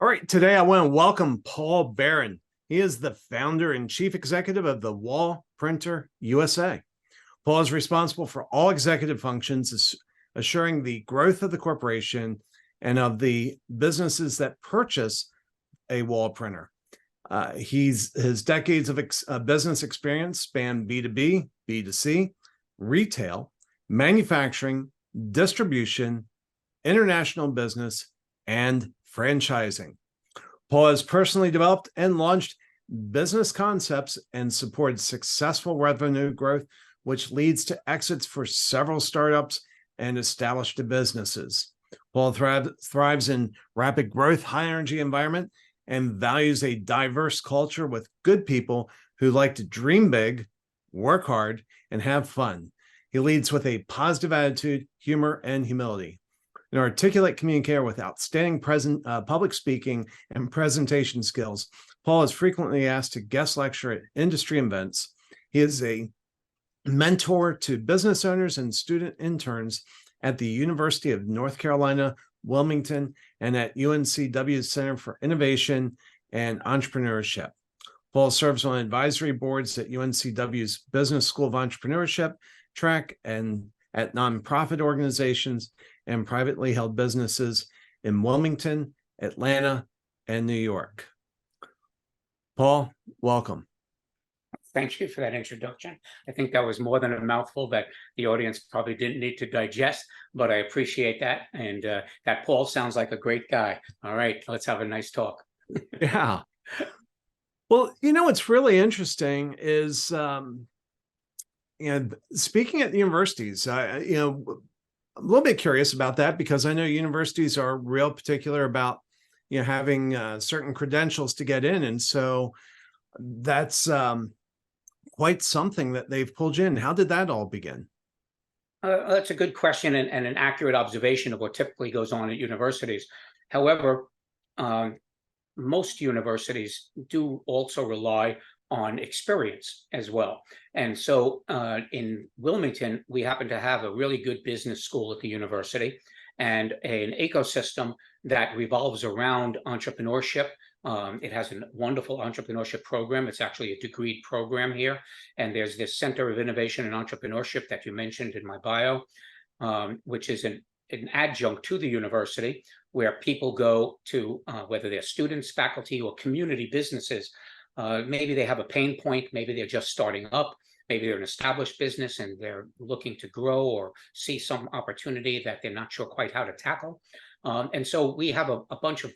All right, today I want to welcome Paul Barron. He is the founder and chief executive of the Wall Printer USA. Paul is responsible for all executive functions, assuring the growth of the corporation and of the businesses that purchase a wall printer. His decades of business experience span B2B, B2C, retail, manufacturing, distribution, international business, and franchising. Paul has personally developed and launched business concepts and supported successful revenue growth, which leads to exits for several startups and established businesses. Paul thrives in rapid growth, high energy environment, and values a diverse culture with good people who like to dream big, work hard, and have fun. He leads with a positive attitude, humor, and humility. An articulate communicator with outstanding public speaking and presentation skills, Paul is frequently asked to guest lecture at industry events. He is a mentor to business owners and student interns at the University of North Carolina, Wilmington, and at UNCW's Center for Innovation and Entrepreneurship. Paul serves on advisory boards at UNCW's Business School of Entrepreneurship track and at nonprofit organizations and privately held businesses in Wilmington, Atlanta, and New York. Paul, welcome. Thank you for that introduction. I think that was more than a mouthful that the audience probably didn't need to digest, but I appreciate that. And that Paul sounds like a great guy. All right, let's have a nice talk. Yeah. Well, what's really interesting is, speaking at the universities, I'm a little bit curious about that because I know universities are real particular about, having certain credentials to get in. And so that's quite something that they've pulled you in. How did that all begin? That's a good question and an accurate observation of what typically goes on at universities. However, most universities do also rely on experience as well. And so in Wilmington, we happen to have a really good business school at the university and an ecosystem that revolves around entrepreneurship. It has a wonderful entrepreneurship program. It's actually a degreed program here. And there's this Center of Innovation and Entrepreneurship that you mentioned in my bio, which is an adjunct to the university where people go to, whether they're students, faculty, or community businesses. Maybe they have a pain point, maybe they're just starting up, maybe they're an established business and they're looking to grow or see some opportunity that they're not sure quite how to tackle. And so we have a bunch of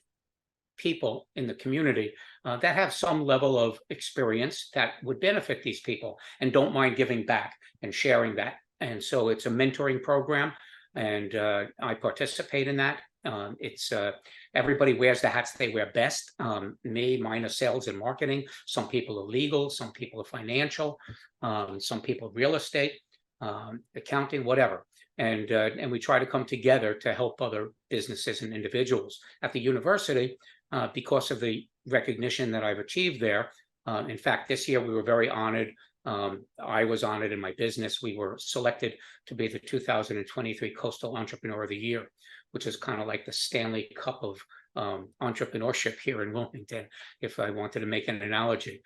people in the community that have some level of experience that would benefit these people and don't mind giving back and sharing that. And so it's a mentoring program, and I participate in that. It's everybody wears the hats they wear best. Mine are sales and marketing. Some people are legal, some people are financial, some people are real estate, accounting, whatever. And we try to come together to help other businesses and individuals at the university because of the recognition that I've achieved there. In fact, this year we were very honored. I was honored in my business. We were selected to be the 2023 Coastal Entrepreneur of the Year, which is kind of like the Stanley Cup of entrepreneurship here in Wilmington. If I wanted to make an analogy,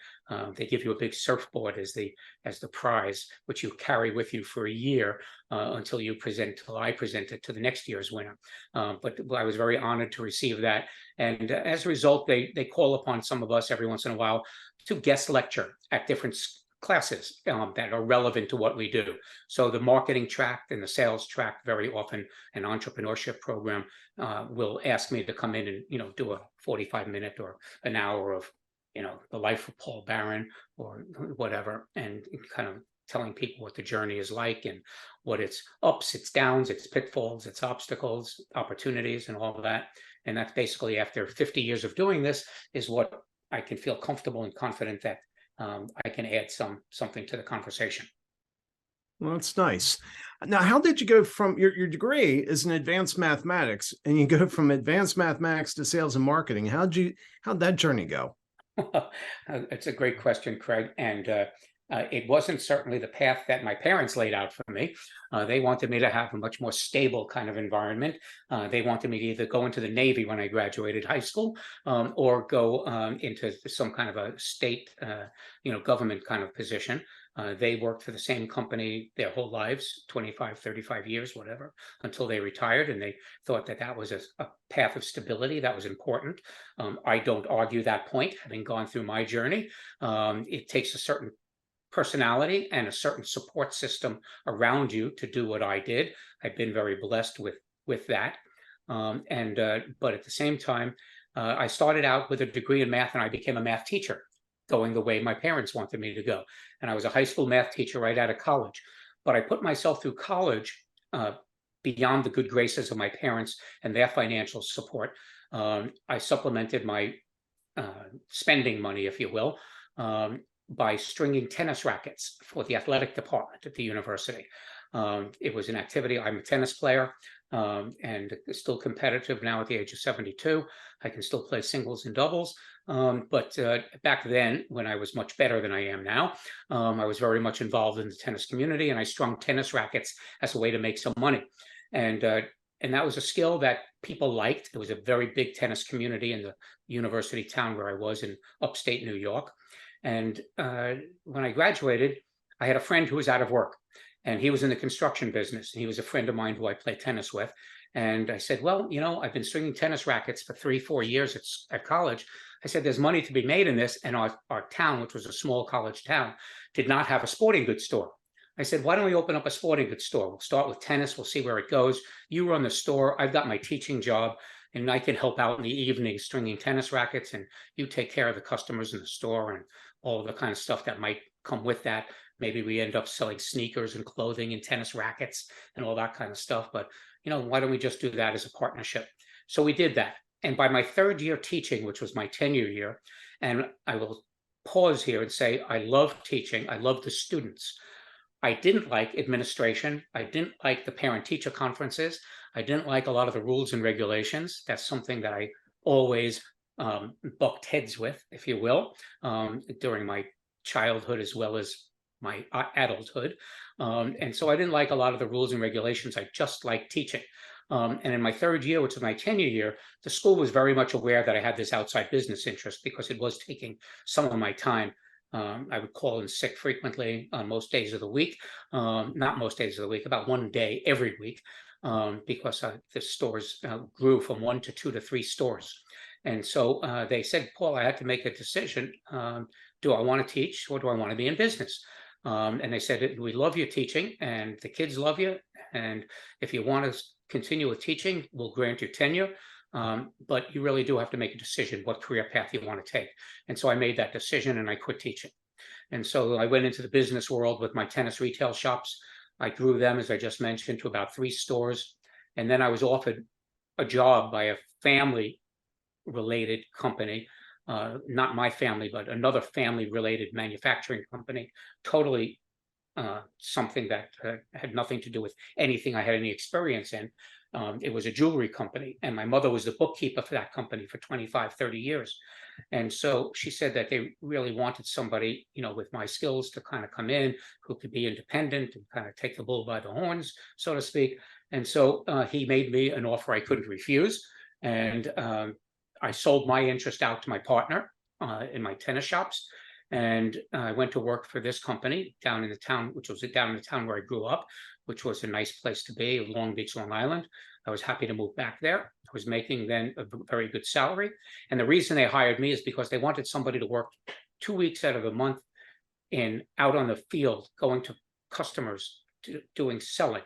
they give you a big surfboard as the prize, which you carry with you for a year until I present it to the next year's winner. But I was very honored to receive that. And as a result, they call upon some of us every once in a while to guest lecture at different classes that are relevant to what we do. So the marketing track and the sales track, very often an entrepreneurship program will ask me to come in and do a 45-minute or an hour of the life of Paul Barron or whatever, and kind of telling people what the journey is like and what its ups, its downs, its pitfalls, its obstacles, opportunities, and all of that. And that's basically, after 50 years of doing this, is what I can feel comfortable and confident that I can add something to the conversation. Well, that's nice. Now, how did you go from your degree is in advanced mathematics, and you go from advanced mathematics to sales and marketing? How'd that journey go? It's a great question, Craig. And It wasn't certainly the path that my parents laid out for me. They wanted me to have a much more stable kind of environment. They wanted me to either go into the Navy when I graduated high school, or go into some kind of a state, government kind of position. They worked for the same company their whole lives, 25, 35 years, whatever, until they retired. And they thought that that was a path of stability that was important. I don't argue that point, having gone through my journey. It takes a certain personality and a certain support system around you to do what I did. I've been very blessed with that. But at the same time, I started out with a degree in math and I became a math teacher, going the way my parents wanted me to go. And I was a high school math teacher right out of college. But I put myself through college beyond the good graces of my parents and their financial support. I supplemented my spending money, if you will, by stringing tennis rackets for the athletic department at the university. It was an activity. I'm a tennis player and still competitive now at the age of 72. I can still play singles and doubles. But back then, when I was much better than I am now, I was very much involved in the tennis community, and I strung tennis rackets as a way to make some money. And that was a skill that people liked. It was a very big tennis community in the university town where I was in upstate New York. And when I graduated, I had a friend who was out of work, and he was in the construction business. And he was a friend of mine who I played tennis with. And I said, well, I've been stringing tennis rackets for 3-4 years at college. I said, there's money to be made in this. And our town, which was a small college town, did not have a sporting goods store. I said, why don't we open up a sporting goods store? We'll start with tennis. We'll see where it goes. You run the store. I've got my teaching job, and I can help out in the evening stringing tennis rackets, and you take care of the customers in the store and all the kind of stuff that might come with that. Maybe we end up selling sneakers and clothing and tennis rackets and all that kind of stuff. But, why don't we just do that as a partnership? So we did that. And by my third year teaching, which was my tenure year, and I will pause here and say, I love teaching. I love the students. I didn't like administration. I didn't like the parent-teacher conferences. I didn't like a lot of the rules and regulations. That's something that I always bucked heads with, if you will, during my childhood as well as my adulthood. And so I didn't like a lot of the rules and regulations. I just liked teaching. And in my third year, which was my tenure year, the school was very much aware that I had this outside business interest because it was taking some of my time. I would call in sick frequently on most days of the week, not most days of the week, about one day every week, because the stores grew from 1 to 2 to 3 stores. And so they said, Paul, I had to make a decision. Do I want to teach or do I want to be in business? And they said, we love your teaching and the kids love you. And if you want to continue with teaching, we'll grant you tenure. But you really do have to make a decision what career path you want to take. And so I made that decision and I quit teaching. And so I went into the business world with my tennis retail shops. I grew them, as I just mentioned, to about 3 stores. And then I was offered a job by a family-related company, not my family, but another family-related manufacturing company, totally something that had nothing to do with anything I had any experience in. It was a jewelry company, and my mother was the bookkeeper for that company for 25, 30 years. And so she said that they really wanted somebody, with my skills to kind of come in who could be independent and kind of take the bull by the horns, so to speak. And so he made me an offer I couldn't refuse. And I sold my interest out to my partner in my tennis shops. And I went to work for this company down in the town, which was down in the town where I grew up, which was a nice place to be, Long Beach, Long Island. I was happy to move back there. I was making then a very good salary. And the reason they hired me is because they wanted somebody to work 2 weeks out of the month out on the field, going to customers, doing selling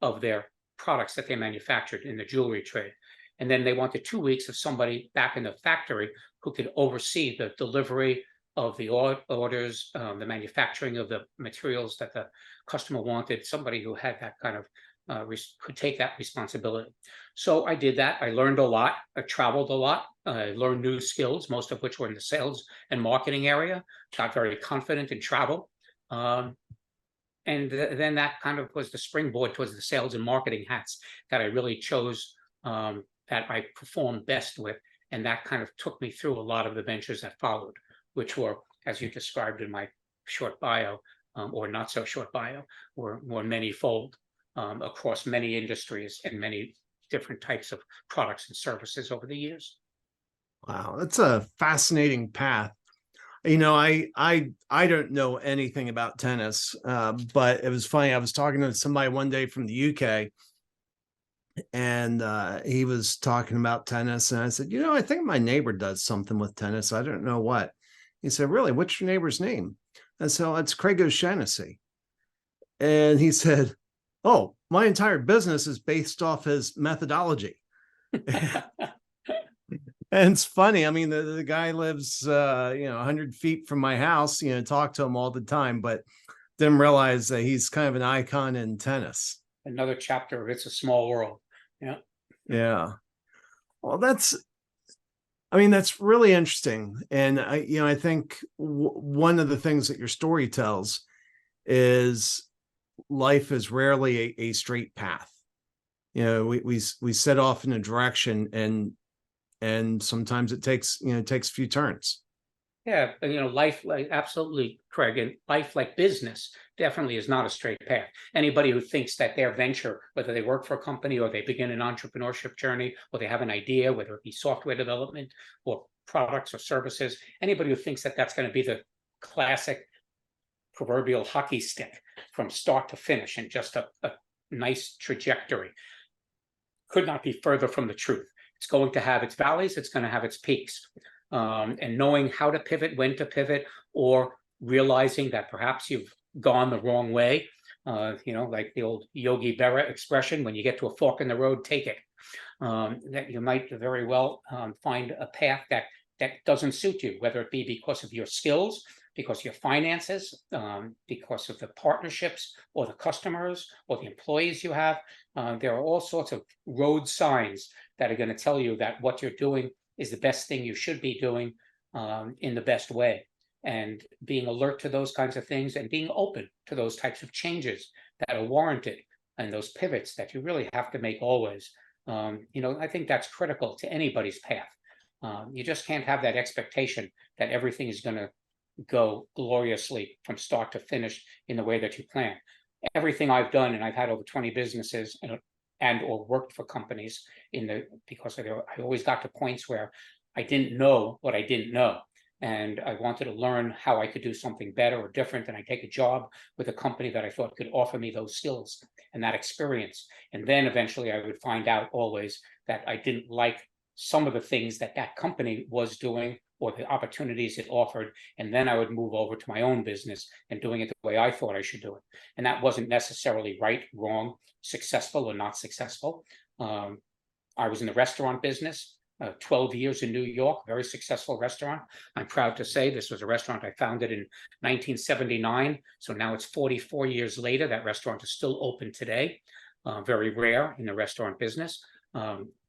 of their products that they manufactured in the jewelry trade. And then they wanted 2 weeks of somebody back in the factory who could oversee the delivery of the orders, the manufacturing of the materials that the customer wanted, somebody who had that kind of, could take that responsibility. So I did that. I learned a lot. I traveled a lot. I learned new skills, most of which were in the sales and marketing area. Got very confident in travel. And then that kind of was the springboard towards the sales and marketing hats that I really chose, that I performed best with. And that kind of took me through a lot of the ventures that followed, which were, as you described in my short bio, or not so short bio, or more many-fold across many industries and many different types of products and services over the years. Wow, that's a fascinating path. I don't know anything about tennis, but it was funny. I was talking to somebody one day from the UK, and he was talking about tennis, and I said, I think my neighbor does something with tennis. I don't know what. He said, really? What's your neighbor's name? And so it's Craig O'Shaughnessy. And he said, oh, my entire business is based off his methodology. And it's funny. I mean, the guy lives, 100 feet from my house, talk to him all the time, but didn't realize that he's kind of an icon in tennis. Another chapter of It's a Small World. Yeah. Yeah. Well, that's really interesting. And I think one of the things that your story tells is life is rarely a straight path. We set off in a direction, and sometimes it takes a few turns. Yeah, life, like, absolutely, Craig, and life, like business, definitely is not a straight path. Anybody who thinks that their venture, whether they work for a company or they begin an entrepreneurship journey, or they have an idea, whether it be software development or products or services, anybody who thinks that that's going to be the classic proverbial hockey stick from start to finish and just a nice trajectory could not be further from the truth. It's going to have its valleys, it's going to have its peaks. And knowing how to pivot, when to pivot, or realizing that perhaps you've gone the wrong way, like the old Yogi Berra expression, when you get to a fork in the road, take it. That you might very well find a path that doesn't suit you, whether it be because of your skills, because of your finances, because of the partnerships or the customers or the employees you have. There are all sorts of road signs that are going to tell you that what you're doing is the best thing you should be doing in the best way. And being alert to those kinds of things and being open to those types of changes that are warranted and those pivots that you really have to make always. I think that's critical to anybody's path. You just can't have that expectation that everything is going to go gloriously from start to finish in the way that you plan. Everything I've done, and I've had over 20 businesses and or worked for companies because I always got to points where I didn't know what I didn't know. And I wanted to learn how I could do something better or different. And I take a job with a company that I thought could offer me those skills and that experience. And then eventually I would find out always that I didn't like some of the things that company was doing or the opportunities it offered. And then I would move over to my own business and doing it the way I thought I should do it. And that wasn't necessarily right, wrong, successful or not successful. I was in the restaurant business, 12 years in New York, very successful restaurant. I'm proud to say this was a restaurant I founded in 1979. So now it's 44 years later. That restaurant is still open today. Very rare in the restaurant business.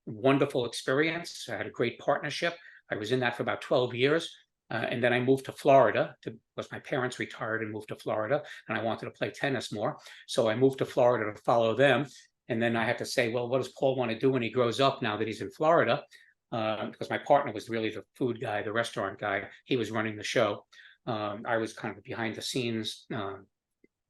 Wonderful experience. I had a great partnership. I was in that for about 12 years. And then I moved to Florida because my parents retired and moved to Florida, and I wanted to play tennis more. So I moved to Florida to follow them. And then I had to say, well, what does Paul want to do when he grows up now that he's in Florida? Because my partner was really the food guy, the restaurant guy. He was running the show. I was kind of a behind the scenes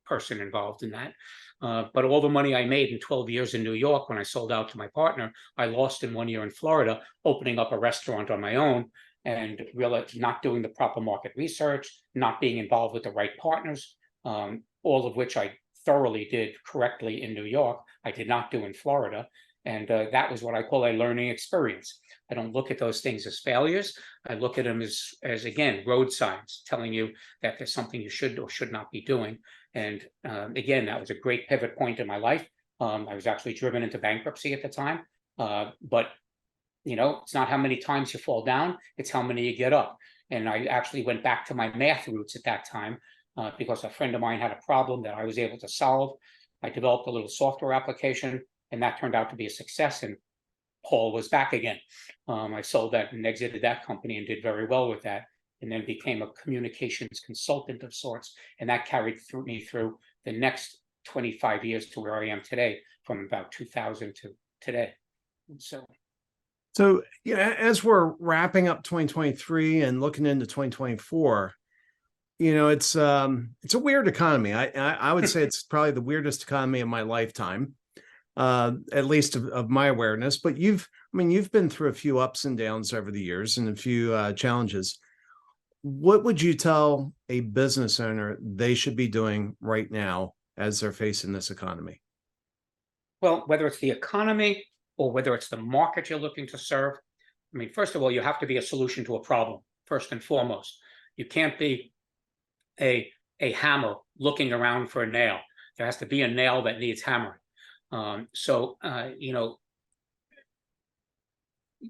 person involved in that. But all the money I made in 12 years in New York when I sold out to my partner, I lost in 1 year in Florida, opening up a restaurant on my own and really not doing the proper market research, not being involved with the right partners, all of which I thoroughly did correctly in New York. I did not do in Florida. And that was what I call a learning experience. I don't look at those things as failures. I look at them as again, road signs telling you that there's something you should or should not be doing. And again, that was a great pivot point in my life. I was actually driven into bankruptcy at the time. But it's not how many times you fall down, it's how many you get up. And I actually went back to my math roots at that time because a friend of mine had a problem that I was able to solve. I developed a little software application, and that turned out to be a success. And Paul was back again. I sold that and exited that company and did very well with that, and then became a communications consultant of sorts. And that carried me through the next 25 years to where I am today, from about 2000 to today. And so as we're wrapping up 2023 and looking into 2024, It's a weird economy. I would say it's probably the weirdest economy of my lifetime, at least of my awareness. But you've been through a few ups and downs over the years and a few challenges. What would you tell a business owner they should be doing right now as they're facing this economy? Well, whether it's the economy or whether it's the market you're looking to serve, I mean, first of all, you have to be a solution to a problem, first and foremost. You can't be a hammer looking around for a nail. There has to be a nail that needs hammering.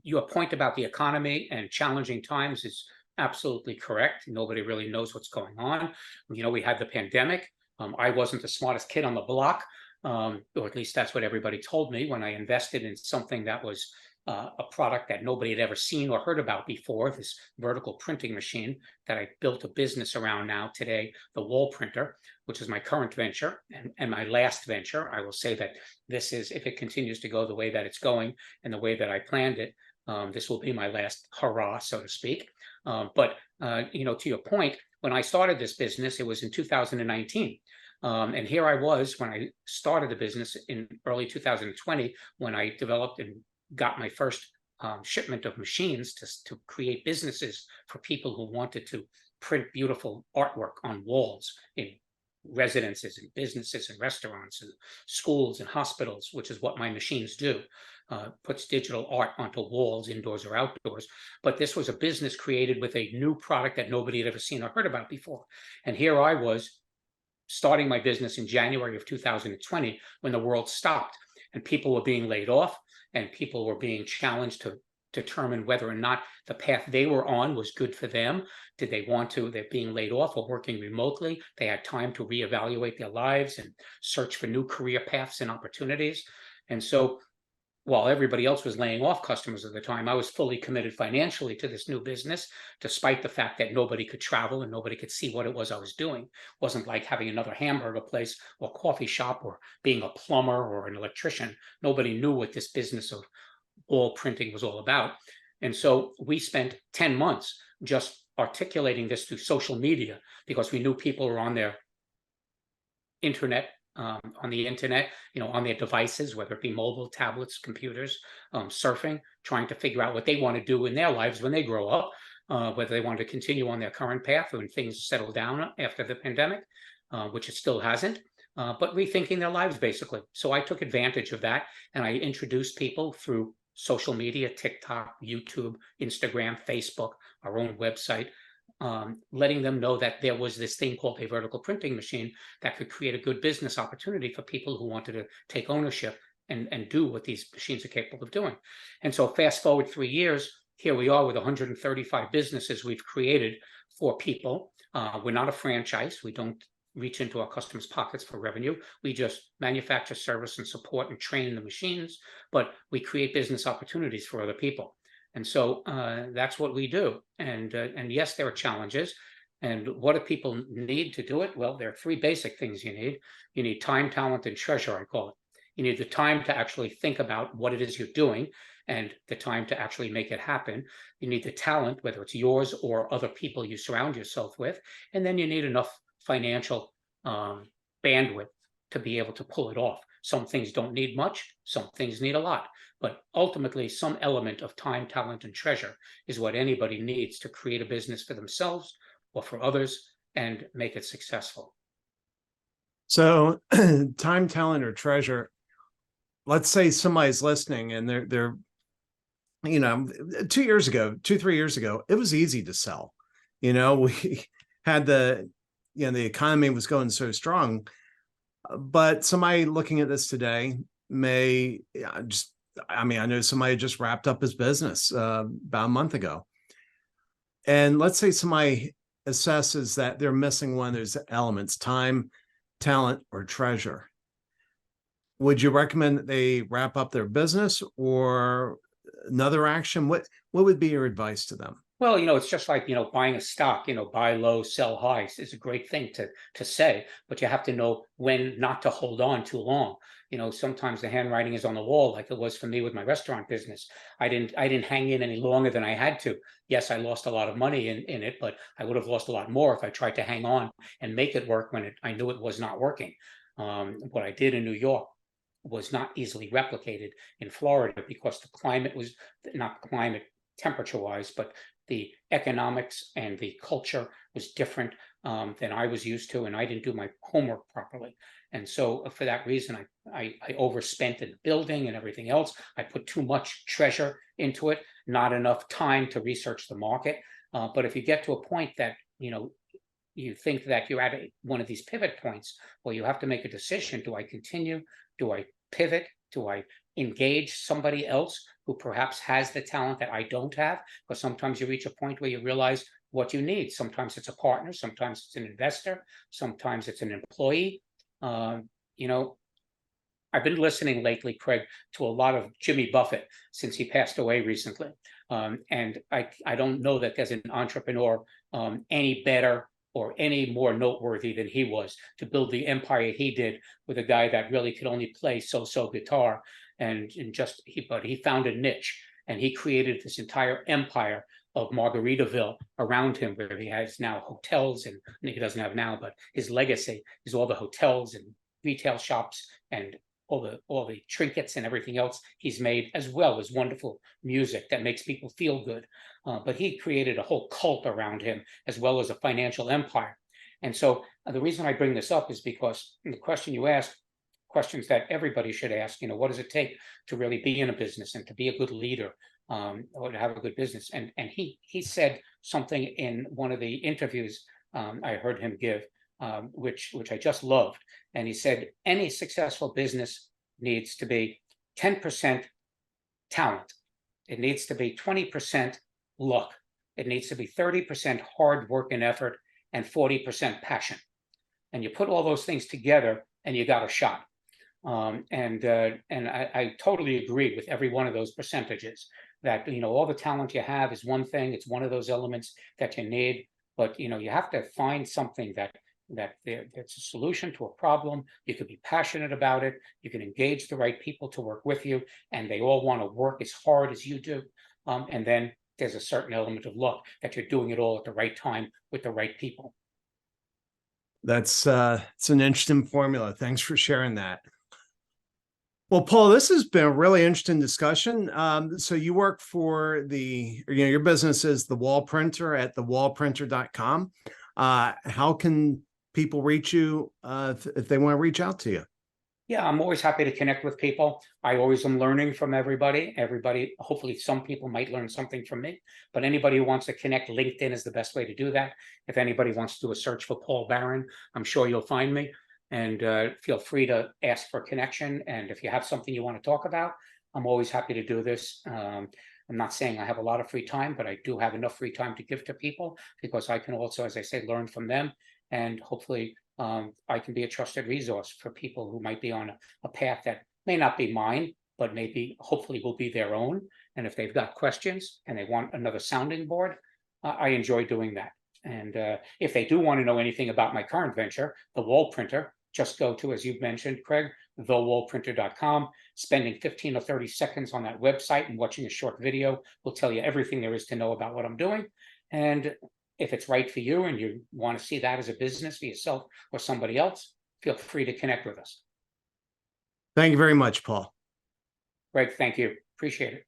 Your point about the economy and challenging times is absolutely correct. Nobody really knows what's going on. We had the pandemic. I wasn't the smartest kid on the block, or at least that's what everybody told me when I invested in something that was a product that nobody had ever seen or heard about before, this vertical printing machine that I built a business around now today, the wall printer, which is my current venture and my last venture. I will say that this is, if it continues to go the way that it's going and the way that I planned it, this will be my last hurrah, so to speak. To your point, when I started this business, it was in 2019. And here I was when I started the business in early 2020, when I developed and got my first shipment of machines to create businesses for people who wanted to print beautiful artwork on walls in residences and businesses and restaurants and schools and hospitals, which is what my machines do. Puts digital art onto walls, indoors or outdoors. But this was a business created with a new product that nobody had ever seen or heard about before. And here I was starting my business in January of 2020 when the world stopped and people were being laid off and people were being challenged to determine whether or not the path they were on was good for them. Did they want to, they're being laid off or working remotely. They had time to reevaluate their lives and search for new career paths and opportunities. And so while everybody else was laying off customers at the time, I was fully committed financially to this new business, despite the fact that nobody could travel and nobody could see what it was I was doing. It wasn't like having another hamburger place or coffee shop or being a plumber or an electrician. Nobody knew what this business of wall printing was all about. And so we spent 10 months just articulating this through social media because we knew people were on their internet, on their devices, whether it be mobile, tablets, computers, surfing, trying to figure out what they want to do in their lives when they grow up, whether they want to continue on their current path when things settle down after the pandemic, which it still hasn't, but rethinking their lives, basically. So I took advantage of that, and I introduced people through social media, TikTok, YouTube, Instagram, Facebook, our own website, letting them know that there was this thing called a vertical printing machine that could create a good business opportunity for people who wanted to take ownership and do what these machines are capable of doing. And so fast forward 3 years, here we are with 135 businesses we've created for people. We're not a franchise. We don't reach into our customers' pockets for revenue. We just manufacture, service, and support and train the machines, but we create business opportunities for other people. And so that's what we do. And yes, there are challenges. And what do people need to do it? Well, there are 3 basic things you need. You need time, talent, and treasure, I call it. You need the time to actually think about what it is you're doing and the time to actually make it happen. You need the talent, whether it's yours or other people you surround yourself with. And then you need enough financial bandwidth to be able to pull it off. Some things don't need much, some things need a lot. But ultimately, some element of time, talent, and treasure is what anybody needs to create a business for themselves or for others and make it successful. So time, talent, or treasure. Let's say somebody's listening and they're 2 years ago, 3 years ago, it was easy to sell. We had the economy was going so strong, but somebody looking at this today may I know somebody just wrapped up his business about a month ago. And let's say somebody assesses that they're missing one of those elements, time, talent, or treasure. Would you recommend that they wrap up their business or another action? What would be your advice to them? Well, it's just like, buying a stock, buy low, sell high is a great thing to say, but you have to know when not to hold on too long. Sometimes the handwriting is on the wall, like it was for me with my restaurant business. I didn't hang in any longer than I had to. Yes, I lost a lot of money in it, but I would have lost a lot more if I tried to hang on and make it work when I knew it was not working. What I did in New York was not easily replicated in Florida because the climate was not climate temperature wise, but the economics and the culture was different than I was used to, and I didn't do my homework properly. And so for that reason, I overspent in the building and everything else. I put too much treasure into it, not enough time to research the market. But if you get to a point that, you think that you're at one of these pivot points, well, you have to make a decision. Do I continue? Do I pivot? Do I engage somebody else who perhaps has the talent that I don't have? Because sometimes you reach a point where you realize what you need. Sometimes it's a partner, sometimes it's an investor, sometimes it's an employee. You know, I've been listening lately, Craig, to a lot of Jimmy Buffett since he passed away recently. And I don't know that there's an entrepreneur any better or any more noteworthy than he was to build the empire he did with a guy that really could only play so-so guitar. But he found a niche and he created this entire empire of Margaritaville around him, where he has now hotels, and he doesn't have now, but his legacy is all the hotels and retail shops and all the trinkets and everything else he's made, as well as wonderful music that makes people feel good. But he created a whole cult around him, as well as a financial empire. And so the reason I bring this up is because the question you asked, questions that everybody should ask, what does it take to really be in a business and to be a good leader, or to have a good business? And he said something in one of the interviews I heard him give, which I just loved. And he said, any successful business needs to be 10% talent. It needs to be 20% luck. It needs to be 30% hard work and effort and 40% passion. And you put all those things together and you got a shot. And I totally agree with every one of those percentages, that, all the talent you have is one thing. It's one of those elements that you need, but, you have to find something that's a solution to a problem. You could be passionate about it. You can engage the right people to work with you, and they all want to work as hard as you do. And then there's a certain element of luck that you're doing it all at the right time with the right people. That's it's an interesting formula. Thanks for sharing that. Well, Paul, this has been a really interesting discussion. So you work for your business is the Wall Printer at thewallprinter.com. How can people reach you if they want to reach out to you? Yeah, I'm always happy to connect with people. I always am learning from everybody. Hopefully some people might learn something from me, but anybody who wants to connect, LinkedIn is the best way to do that. If anybody wants to do a search for Paul Barron, I'm sure you'll find me. And feel free to ask for connection. And if you have something you want to talk about, I'm always happy to do this. I'm not saying I have a lot of free time, but I do have enough free time to give to people, because I can also, as I say, learn from them. And hopefully I can be a trusted resource for people who might be on a path that may not be mine, but maybe hopefully will be their own. And if they've got questions and they want another sounding board, I enjoy doing that. And if they do want to know anything about my current venture, the Wall Printer, just go to, as you've mentioned, Craig, thewallprinter.com. Spending 15 or 30 seconds on that website and watching a short video will tell you everything there is to know about what I'm doing. And if it's right for you and you want to see that as a business for yourself or somebody else, feel free to connect with us. Thank you very much, Paul. Greg, thank you. Appreciate it.